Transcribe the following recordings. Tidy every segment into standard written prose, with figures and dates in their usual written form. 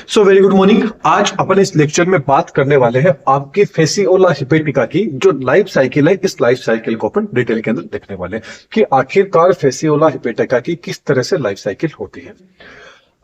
So very good morning. आज अपन इस lecture में बात करने वाले हैं आपकी फेसियोला हिपेटिका की जो लाइफ साइकिल है। इस लाइफ साइकिल को अपन डिटेल के अंदर देखने वाले हैं कि आखिरकार फेसियोला हिपेटिका की किस तरह से लाइफ साइकिल होती है।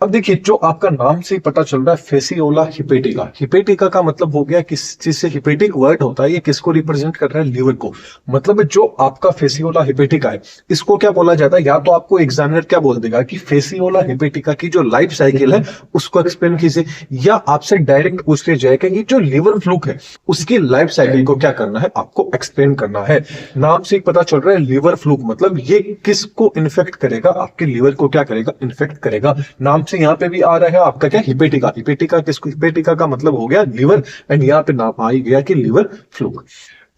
अब देखिए, जो आपका नाम से ही पता चल रहा है फेसियोला हिपेटिका, हिपेटिका का मतलब हो गया किस चीज से हिपेटिक वर्ड होता है, ये किसको रिप्रेजेंट कर रहा है? लिवर को। मतलब जो आपका फेसियोला हिपेटिका है इसको क्या बोला जाता है? या तो आपको एग्जामिनर क्या बोल देगा कि फेसियोला हिपेटिका की जो लाइफ साइकिल है उसको एक्सप्लेन कीजिए, या आपसे डायरेक्ट पूछ लिया जाएगा कि जो लिवर फ्लूक है उसकी लाइफ साइकिल को क्या करना है, आपको एक्सप्लेन करना है। नाम से पता चल रहा है लिवर फ्लूक, मतलब ये किसको इन्फेक्ट करेगा? आपके लिवर को क्या करेगा? इन्फेक्ट करेगा। नाम से यहाँ पे भी आ रहा है आपका क्या? हिपेटिका। हिपेटिका किसको? हिपेटिका का मतलब हो गया लिवर, एंड यहाँ पे नाम आ ही गया कि लिवर फ्लूक।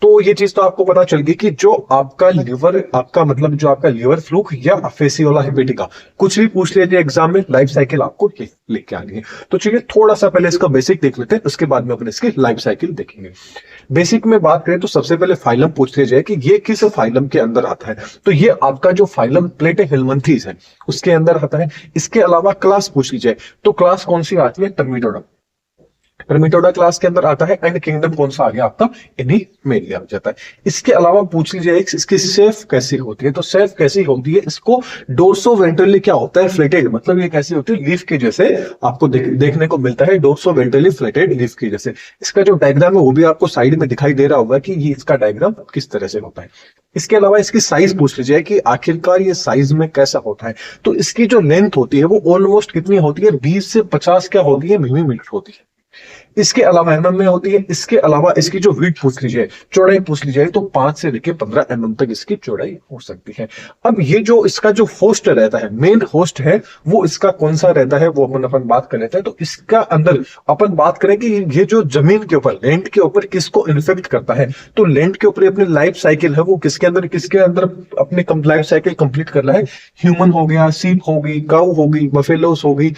तो ये चीज तो आपको पता चल गई कि जो आपका लिवर, आपका मतलब जो आपका लिवर फ्लूक या फेसियोला हिपेटिका, कुछ भी पूछ लिया जाए एग्जाम में, लाइफ साइकिल आपको ये लेके आनी है। तो चलिए थोड़ा सा पहले इसका बेसिक देख लेते हैं, उसके बाद में अपन इसकी लाइफ साइकिल देखेंगे। बेसिक में बात करें तो सबसे पहले फाइलम पूछ लिया जाए कि ये किस फाइलम के अंदर आता है। तो ये आपका जो फाइलम प्लेटिहेल्मिन्थेस है उसके अंदर आता है। इसके अलावा क्लास पूछ ली जाए तो क्लास कौन सी आती है? टर्मिटोडा। टर्मिटोडा क्लास के अंदर आता है। एंड किंगडम कौन सा आ गया आपका? एनीमेलिया हो जाता है। इसके अलावा पूछ लीजिए इसकी सेफ कैसी होती है? तो सेफ कैसी होती है? इसको डोर्सो वेंट्रली क्या होता है? फ्लेटेड। मतलब ये कैसी होती है? लीफ के जैसे आपको देखने को मिलता है, डोर्सो वेंट्रली फ्लेटेड लीफ के जैसे। इसका जो डायग्राम है वो भी आपको साइड में दिखाई दे रहा होगा कि ये इसका डायग्राम किस तरह से होता है। इसके अलावा इसकी साइज पूछ लीजिए कि आखिरकार ये साइज में कैसा होता है। तो इसकी जो लेंथ होती है वो ऑलमोस्ट कितनी होती है? 20 से 50 क्या होती है? मिलीमीटर होती है। इसके अलावा एमएम में होती है। इसके अलावा इसकी जो विड्थ पूछ लीजिए, चौड़ाई पूछ ली जाए तो 5 से लेकर 15 एमएम तक इसकी चौड़ाई हो सकती है। अब ये जो इसका जो होस्ट रहता है, मेन होस्ट है, वो इसका कौन सा रहता है वो अपन बात कर लेते हैं। तो इसका अंदर अपन बात करें कि ये जो जमीन के ऊपर, लैंड के ऊपर किसको इन्फेक्ट करता है, तो लैंड के ऊपर अपनी लाइफ साइकिल है वो किसके अंदर अपनी लाइफ साइकिल कंप्लीट कर रहा है? ह्यूमन हो गया, सीप होगी, काऊ होगी, बफेलोस होगी,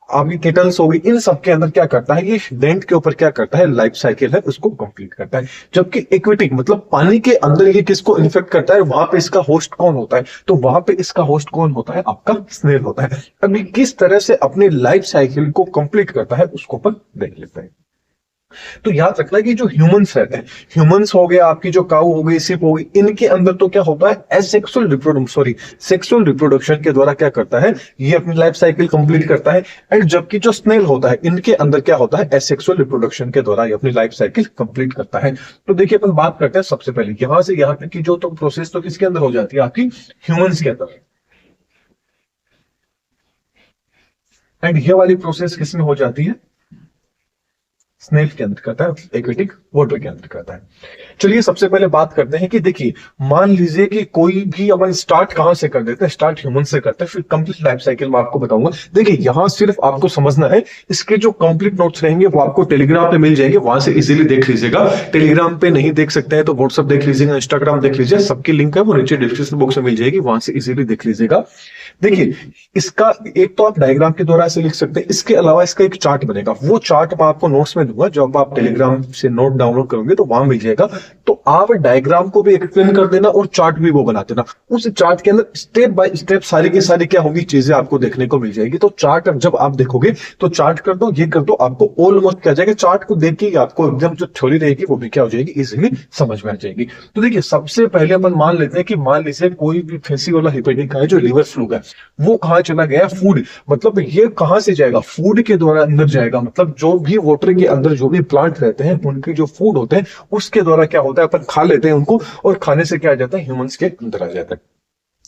आपकी केटल्स होगी, इन सब के अंदर क्या करता है? ये लैंड के ऊपर क्या करता है? लाइफ साइकिल है उसको कंप्लीट करता है। जबकि एक्वेटिक मतलब पानी के अंदर ये किसको इन्फेक्ट करता है? वहां पे इसका होस्ट कौन होता है? तो वहां पे इसका होस्ट कौन होता है? आपका स्नेल होता है। अब ये किस तरह से अपनी लाइफ साइकिल को कंप्लीट करता है उसको अपन देख लेते हैं। तो याद रखना कि जो ह्यूमंस रहते हैं, ह्यूमंस हो गया, आपकी जो काऊ हो गई, सिप हो गई, इनके अंदर तो क्या होता है? एसेक्सुअल सेक्सुअल रिप्रोडक्शन के द्वारा क्या करता है? ये अपनी लाइफ साइकिल कंप्लीट करता है। एंड जबकि जो स्नेल होता है इनके अंदर क्या होता है? एसेक्सुअल रिप्रोडक्शन के द्वारा ये अपनी लाइफ साइकिल कंप्लीट करता है। तो देखिए अपन बात करते हैं सबसे पहले यहां से यहां तक की जो तो प्रोसेस तो किसके अंदर हो जाती है? आपकी ह्यूमंस के अंदर। एंड ये वाली प्रोसेस किसमें हो जाती है? स्नेल के अंदर करता है, एक्वेटिक वाटर के अंदर करता है। चलिए सबसे पहले बात करते हैं कि देखिए, मान लीजिए कि कोई भी अपन स्टार्ट कहां से कर देते हैं? स्टार्ट ह्यूमन से करते हैं, फिर कंप्लीट लाइफ साइकिल में आपको बताऊंगा। देखिए यहां सिर्फ आपको समझना है, इसके जो कंप्लीट नोट्स रहेंगे वो आपको टेलीग्राम पे मिल जाएंगे, वहां से इजीली देख लीजिएगा। टेलीग्राम पे नहीं देख सकते हैं तो व्हाट्सएप देख लीजिएगा, इंस्टाग्राम देख लीजिए, सबकी लिंक है वो नीचे डिस्क्रिप्शन बॉक्स में मिल जाएगी, वहां से इजीली देख लीजिएगा। देखिए इसका एक तो आप डायग्राम के द्वारा से लिख सकते हैं, इसके अलावा इसका एक चार्ट बनेगा, वो चार्ट मैं आपको नोट्स में दूंगा, जब आप टेलीग्राम से नोट डाउनलोड करोगे तो वहां मिल जाएगा। तो आप डायग्राम को भी एक्सप्लेन कर देना और चार्ट भी वो बना देना। उस चार्ट के अंदर स्टेप बाय स्टेप सारी की सारी क्या होगी चीजें आपको देखने को मिल जाएगी। तो चार्ट जब आप देखोगे तो चार्ट कर दो, ये कर दो, आपको ऑलमोस्ट क्या जाएगा? चार्ट को देख के आपको एकदम जो थ्योरी रहेगी वो भी क्या हो जाएगी? इजीली समझ में आ जाएगी। तो देखिए सबसे पहले अपन मान लेते हैं कि मान लीजिए कोई भी फेसियोला हिपेटिका है जो लिवर फ्लूक है, वो कहां चला गया? फूड। मतलब ये कहां से जाएगा? फूड के द्वारा अंदर जाएगा। मतलब जो भी वाटर के अंदर जो भी प्लांट रहते हैं उनके जो फूड होते हैं उसके द्वारा क्या होता है? अपन खा लेते हैं उनको, और खाने से क्या आ जाता है? ह्यूमंस के अंदर आ जाता है।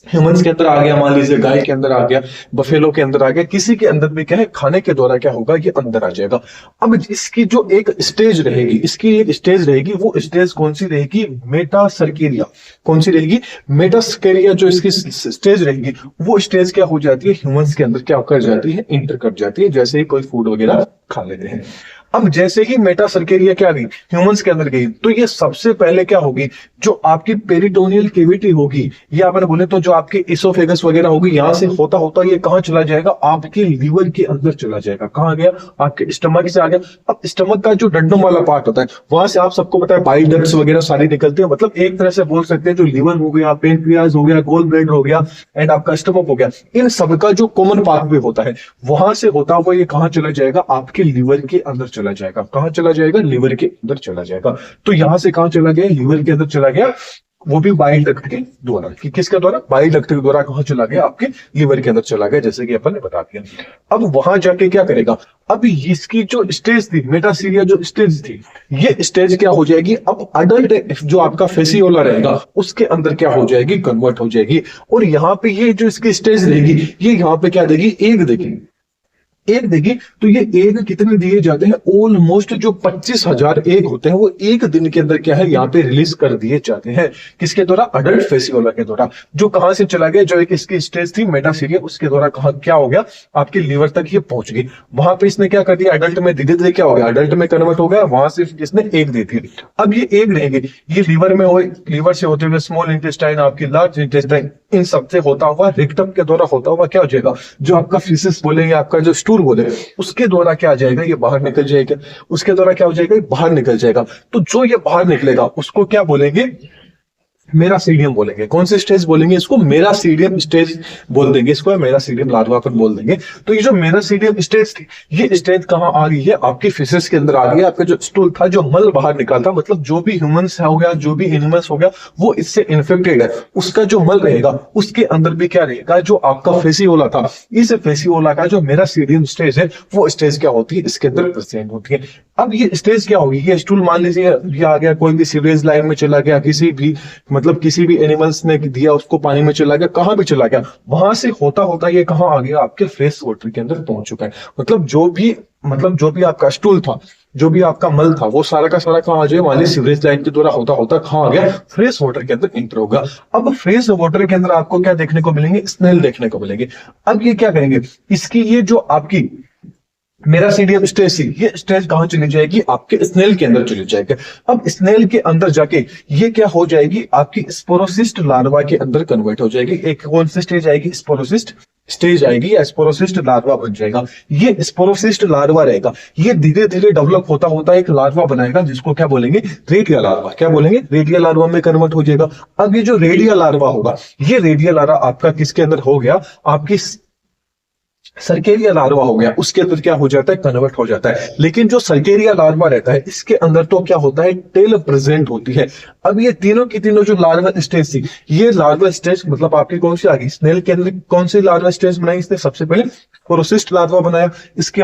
ह्यूमंस के अंदर आ गया, मान लीजिए गाय के अंदर आ गया, बफेलो के अंदर आ गया, किसी के अंदर भी क्या है? खाने के द्वारा क्या होगा? ये अंदर आ जाएगा। अब इसकी जो एक स्टेज रहेगी, इसकी एक स्टेज रहेगी, वो स्टेज कौन सी रहेगी? मेटासर्केरिया। कौन सी रहेगी? मेटासर्केरिया जो इसकी स्टेज रहेगी, वो स्टेज क्या हो जाती है? ह्यूमंस के अंदर क्या कर जाती है? इंटर कर जाती है, जैसे ही कोई फूड वगैरह खा लेते हैं। अब जैसे ही मेटा सर्केरिया क्या गई ह्यूमंस के अंदर गई, तो ये सबसे पहले क्या होगी, जो आपकी पेरिटोनियल कैविटी होगी, ये अपन बोले तो जो आपकी इसोफेगस वगैरह होगी, यहां से होता होता ये कहां चला जाएगा, आपके लीवर के अंदर चला जाएगा। कहां गया, आपके स्टमक से आ गया। अब स्टमक का जो डंडम वाला पार्ट होता है, वहां से आप सबको पता है बाइल डक्ट्स वगैरह सारी निकलते हैं। मतलब एक तरह से बोल सकते हैं जो लीवर हो गया, पेनक्रियाज हो गया, गोल ब्लैडर हो गया एंड आपका स्टमक हो गया, इन सबका जो कॉमन पाथवे होता है, वहां से होता हुआ ये कहां चला जाएगा, आपके लीवर के अंदर चला जाएगा। कहां चला जाएगा, लीवर के अंदर चला जाएगा। तो यहां से कहां चला गया, लीवर के अंदर चला गया, वो भी बाइल डक्ट के द्वारा। कि किसके द्वारा, बाइल डक्ट के द्वारा कहां चला गया, आपके लीवर के अंदर चला गया, जैसे कि अपन ने बता दिया। अब वहां जाके क्या करेगा, अब इसकी जो स्टेज थी, मेटासीरिया जो स्टेज थी, ये स्टेज क्या हो जाएगी, अब अडल्ट जो आपका फेसियोला रहेगा उसके अंदर क्या हो जाएगी, कन्वर्ट हो जाएगी। और यहाँ पे ये जो इसकी स्टेज रहेगी, ये यहाँ पे क्या देगी, एग देगी। एग देगी, तो ये एग कितने दिए जाते हैं, ऑलमोस्ट जो 25,000 एग होते हैं वो एक दिन के अंदर क्या है, यहाँ पे रिलीज कर दिए जाते हैं। किसके द्वारा, अडल्ट फेसियोला के द्वारा। जो कहां से चला गया, जो एक इसकी स्टेज थी मेटासीरिया, उसके द्वारा कहा क्या हो गया, आपके लीवर तक ये पहुंच गई। वहां पे इसने क्या कर दिया, अडल्ट में धीरे धीरे क्या हो गया, अडल्ट में कन्वर्ट हो गया। वहां से इसने एग दी थी। अब ये एग रहेंगे, ये लीवर में हो, लीवर से होते हुए स्मॉल इंटेस्टाइन, आपकी लार्ज इंटेस्टाइन, इन सबसे होता हुआ रेक्टम के द्वारा होता हुआ क्या हो जाएगा, जो आपका फीसिस बोलेंगे, आपका जो स्टूल बोले, उसके द्वारा क्या आ जाएगा, ये बाहर निकल जाएगा। उसके द्वारा क्या हो जाएगा, ये बाहर निकल जाएगा। तो जो ये बाहर निकलेगा उसको क्या बोलेंगे, मेरासीडियम बोलेंगे। कौन से स्टेज बोलेंगे इसको, मेरासीडियम स्टेज बोल देंगे इसको, मेरासीडियम लार्वा पर बोल देंगे। तो ये जो मेरासीडियम स्टेज थी, ये स्टेज कहां आ गई है, आपकी फिशेस के अंदर आ गई। आपका जो स्टूल था, जो मल बाहर निकला था, मतलब जो भी ह्यूमंस हो गया, जो भी एनिमल्स हो गया, वो इससे इन्फेक्टेड है, उसका जो मल रहेगा उसके अंदर भी क्या रहेगा, जो आपका फेसियोला था, इस फेसियोला का जो मेरासीडियम स्टेज है, वो स्टेज क्या होती है, इसके अंदर प्रेजेंट होती है। अब ये स्टेज क्या होगी, ये स्टूल मान लीजिए ये आ गया, कोई भी सीवरेज लाइन में चला गया, किसी भी मतलब किसी भी एनिमल्स ने दिया उसको, पानी में चला गया, कहां भी चला गया, वहां से होता होता ये कहां आ गया, आपके फ्रेश वाटर के अंदर पहुंच चुका है। मतलब जो भी आपका स्टूल था, जो भी आपका मल था, वो सारा का सारा कहां आ जाए, मान लीजिए सीवरेज लाइन के द्वारा होता होता कहां आ गया, फ्रेश वाटर के अंदर एंटर होगा। अब फ्रेश वाटर के अंदर आपको क्या देखने को मिलेंगे, स्नेल देखने को मिलेंगे। अब ये क्या करेंगे, इसकी ये जो आपकी मेरासीडियम स्टेज, ये स्टेज कहां चली जाएगी, आपके स्नेल के अंदर चली जाएगी। अब स्नेल के अंदर जाके ये क्या हो जाएगी, आपकी स्पोरोसिस्ट लार्वा के अंदर कन्वर्ट हो जाएगी। एक कौन सी स्टेज आएगी, स्पोरोसिस्ट स्टेज आएगी, या स्पोरोसिस्ट लार्वा बन जाएगा। ये स्पोरोसिस्ट लार्वा रहेगा, ये धीरे धीरे डेवलप होता होता एक लार्वा बनाएगा, जिसको क्या बोलेंगे, रेडिया लार्वा। क्या बोलेंगे, रेडिया लार्वा में कन्वर्ट हो जाएगा। अब ये जो रेडिया लार्वा होगा, ये रेडिया लार्वा आपका किसके अंदर हो गया, आपकी सर्केरिया लार्वा हो गया, उसके अंदर क्या हो जाता है, कन्वर्ट हो जाता है। लेकिन जो सर्केरिया लार्वा रहता है, इसके अंदर तो क्या होता है, टेल प्रेजेंट होती है। अब ये तीनों की तीनों जो लार्वा स्टेज थी, ये लार्वा स्टेज मतलब आपकी कौन सी आ गई, स्नेल के अंदर कौन सी लार्वा स्टेज बनाई इसने, सबसे पहले प्रोसिस्ट लार्वा बनाया। इसके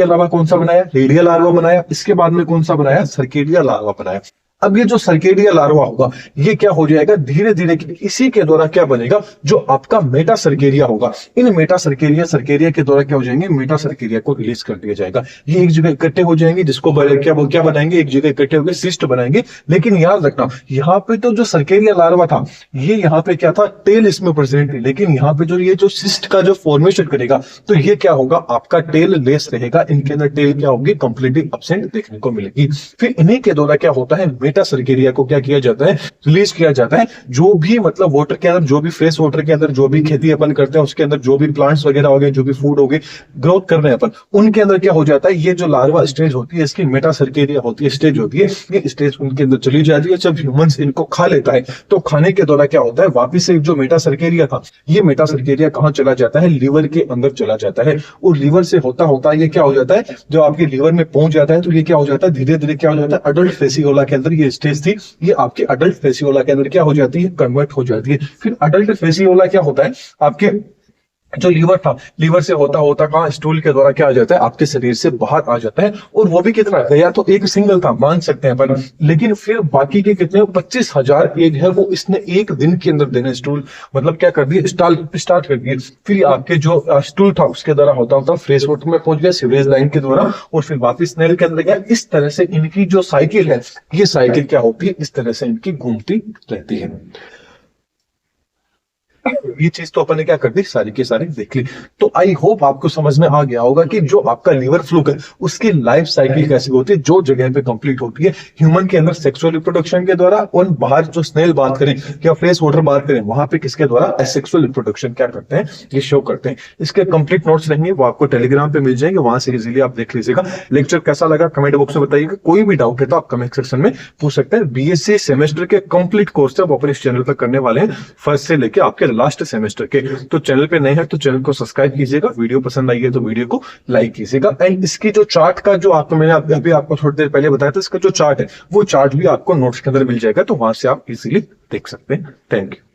अलावा कौन सा बनाया, रेडिया लार्वा बनाया। इसके बाद में कौन सा बनाया, सर्केरिया लार्वा बनाया। अब ये जो सर्केरिया लार्वा होगा, ये क्या हो जाएगा, धीरे धीरे इसी के द्वारा क्या बनेगा, जो आपका मेटा सर्केरिया होगा। इन मेटा सर्केरिया के द्वारा क्या हो जाएंगे, मेटा सर्केरिया को रिलीज कर दिया जाएगा। ये एक जगह इकट्ठे हो जाएंगे, जिसको क्या बनाएंगे, एक जगह इकट्ठे होकर सिस्ट बनाएंगे। लेकिन याद रखना, यहाँ पे तो जो सर्केरिया लार्वा था, ये यहाँ पे क्या था, टेल इसमें प्रेजेंट थी। लेकिन यहाँ पे जो ये जो सिस्ट का जो फॉर्मेशन करेगा, तो ये क्या होगा, आपका टेल लेस रहेगा। इनके अंदर टेल क्या होगी, कंप्लीटली एब्सेंट देखने को मिलेगी। फिर इन्हीं के द्वारा क्या होता है, मेटा सर्केरिया को क्या किया जाता है, रिलीज किया जाता है। जो भी मतलब वाटर के अंदर, जो भी फ्रेश वाटर के अंदर जो भी खेती अपन करते हैं, उसके अंदर जो भी प्लांट्स वगैरह हो गए, जो भी फूड हो गए, ग्रोथ कर रहे हैं अपन, उनके अंदर क्या हो जाता है, ये जो लार्वा स्टेज होती है, इसकी मेटा सर्केरिया होती है, स्टेज होती है, ये स्टेज उनके अंदर चली जाती है। जब ह्यूमंस इनको खा लेता है, तो खाने के द्वारा क्या होता है, वापिस से जो मेटा सर्केरिया था, ये मेटा सर्केरिया कहां चला जाता है, लीवर के अंदर चला जाता है। और लीवर से होता होता ये क्या हो जाता है, जो आपके लीवर में पहुंच जाता है, तो ये क्या हो जाता है, धीरे धीरे क्या हो जाता है, अडल्ट फेसियोला के अंदर ये स्टेज थी, ये आपके अडल्ट फेसियोला के अंदर क्या हो जाती है, कन्वर्ट हो जाती है। फिर अडल्ट फेसियोला क्या होता है, आपके जो लीवर था, लीवर से होता होता कहां, स्टूल के द्वारा क्या आ जाता है, आपके शरीर से बाहर आ जाता है। और वो भी कितना गया, तो एक सिंगल था मान सकते हैं अपन, लेकिन फिर बाकी के कितने 25,000 एग है, वो इसने एक दिन के अंदर देने स्टूल मतलब क्या कर दिए, स्टार्ट कर दिए। फिर आपके जो स्टूल था, उसके द्वारा होता होता फ्रेश वाटर में पहुंच गया सीवरेज लाइन के द्वारा, और फिर वापिस स्नेल के अंदर गया। इस तरह से इनकी जो साइकिल है, ये साइकिल क्या होती है, इस तरह से इनकी घूमती रहती है। ये चीज तो अपन ने क्या कर दी, सारी की सारी देख ली। तो आई होप आपको समझ में आ गया होगा कि जो आपका लीवर फ्लूक है उसकी लाइफ साइकिल कैसी होती है, जो जगह पे कंप्लीट होती है ह्यूमन के अंदर सेक्सुअल रिप्रोडक्शन के द्वारा, और बाहर जो स्नेल बात करें या फ्रेश वाटर बात करें वहां पे किसके द्वारा, एसेक्सुअल रिप्रोडक्शन क्या करते हैं, ये शो करते हैं। इसके कंप्लीट नोट्स रहेंगे वो आपको टेलीग्राम पे मिल जाएंगे, वहां से इजीली आप देख लीजिएगा। लेक्चर कैसा लगा कमेंट बॉक्स में बताइएगा, कोई भी डाउट है तो आप कमेंट सेक्शन में पूछ सकते हैं। बीएससी सेमेस्टर के कंप्लीट कोर्स आप अपने इस चैनल पर करने वाले हैं, फर्स्ट से लेके आपके लास्ट सेमेस्टर के। तो चैनल पे नए हैं तो चैनल को सब्सक्राइब कीजिएगा, वीडियो पसंद आई है तो वीडियो को लाइक कीजिएगा। एंड इसकी जो चार्ट का जो आपको मैंने अभी आपको थोड़ी देर पहले बताया था, इसका जो चार्ट है वो चार्ट भी आपको नोट्स के अंदर मिल जाएगा, तो वहां से आप इजीली देख सकते हैं। Thank you.